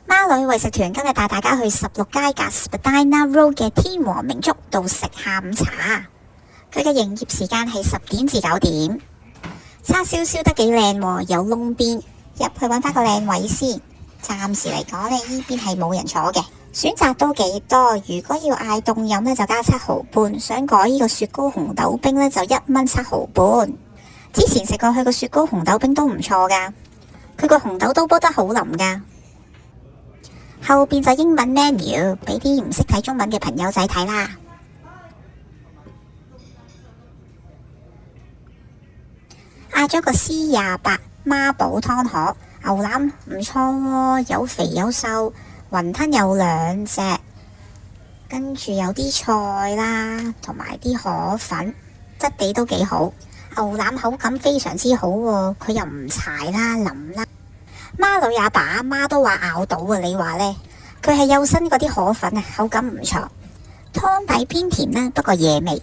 孖女為食團今日帶大家去16街格 Spadina Road 嘅天和名粥度食下午茶。佢嘅營業時間係10點至9點。叉燒燒得幾靚喎，有窿邊，入去揾翻個靚位先。暫時嚟講呢，呢邊係冇人坐嘅，選擇都幾多。如果要嗌凍飲呢，就加7毫半，想改呢個雪糕紅豆冰呢，就1蚊7毫半。之前食過佢個雪糕紅豆冰都唔錯噶，佢個紅豆都煲得好腍噶。後邊就英文 menu， 俾啲唔識睇中文嘅朋友仔睇啦。嗌咗個 C28孖寶湯河，牛腩唔錯喎，有肥有瘦，雲吞有2隻，跟住有啲菜啦，同埋啲河粉，質地都幾好。牛腩口感非常之好喎，佢又唔柴啦，腍啦。孖女阿爸阿媽都話咬到啊，你話呢？佢係幼身嗰啲河粉啊，口感唔錯，湯底偏甜啦，不過野味。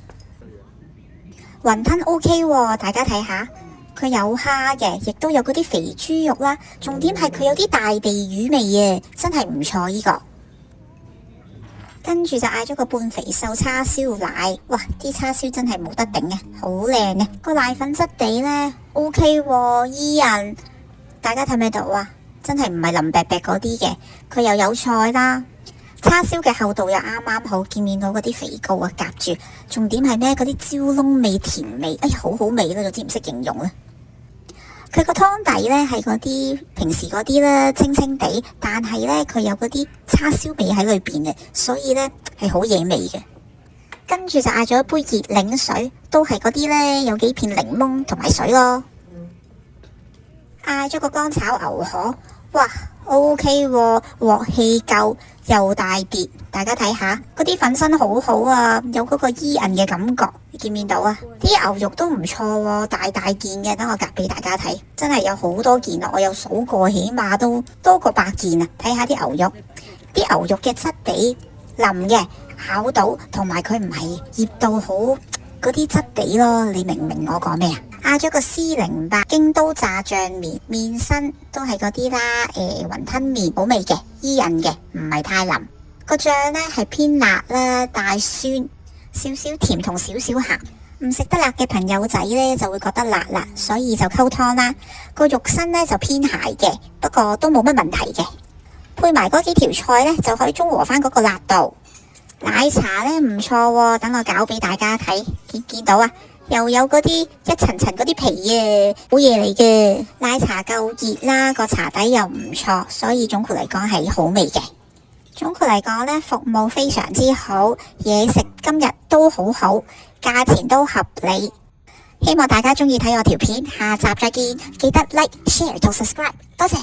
雲吞 OK 喎，大家睇下，佢有蝦嘅，亦都有嗰啲肥豬肉啦，重點係佢有啲大地魚味啊，真係唔錯呢個。跟住就嗌咗個半肥瘦叉燒奶，哇！啲叉燒真係冇得頂啊，好靚啊！個奶粉質地呢 OK 喎，伊人，大家睇唔睇到啊？真係唔係腍白白嗰啲嘅，佢又有菜啦，叉燒嘅厚度又啱啱好，見面到嗰啲肥膏啊夾住，重點係咩？嗰啲椒窿味、甜味，哎呀好好味啦，總之唔識形容啦。佢個湯底呢係嗰啲平時嗰啲啦，清清地，但係呢，佢有嗰啲叉燒味喺裏邊嘅，所以呢係好野味嘅。跟住就嗌咗一杯熱檸水，都係嗰啲呢，有幾片檸檬同埋水咯。嗌咗個乾炒牛河，哇 OK 喎，鑊氣夠又大碟，大家睇下嗰啲粉身好好啊，有嗰個伊人嘅感覺，你見唔見到啊？啲牛肉都唔錯喎，大大件嘅，等我夾俾大家睇，真係有好多件啊！我有數過，起碼都多過100件啊！睇下啲牛肉，啲牛肉嘅質地腍嘅，咬到，同埋佢唔係醃到好嗰啲質地咯，你明唔明我講咩啊？嗌咗個 C08京都炸醬麵，麵身都係嗰啲啦，雲吞麵好味嘅，伊人嘅，唔係太腍。個醬呢係偏辣啦，帶酸，少少甜同少少鹹。唔食得辣嘅朋友仔呢就會覺得辣辣，所以就溝湯啦。個肉身呢就偏鹹嘅，不過都冇乜問題嘅。配埋嗰幾條菜呢就可以中和翻嗰個辣度。奶茶呢唔錯喎，等我搞俾大家睇，見到啊？又有嗰啲一層層嗰啲皮啊，好嘢嚟嘅。奶茶夠熱啦，個茶底又唔錯，所以總括嚟講係好味嘅。總括嚟講呢，服務非常之好，嘢食今日都好好，價錢都合理。希望大家中意睇我條片，下集再見，記得 like、share 同 subscribe，多謝。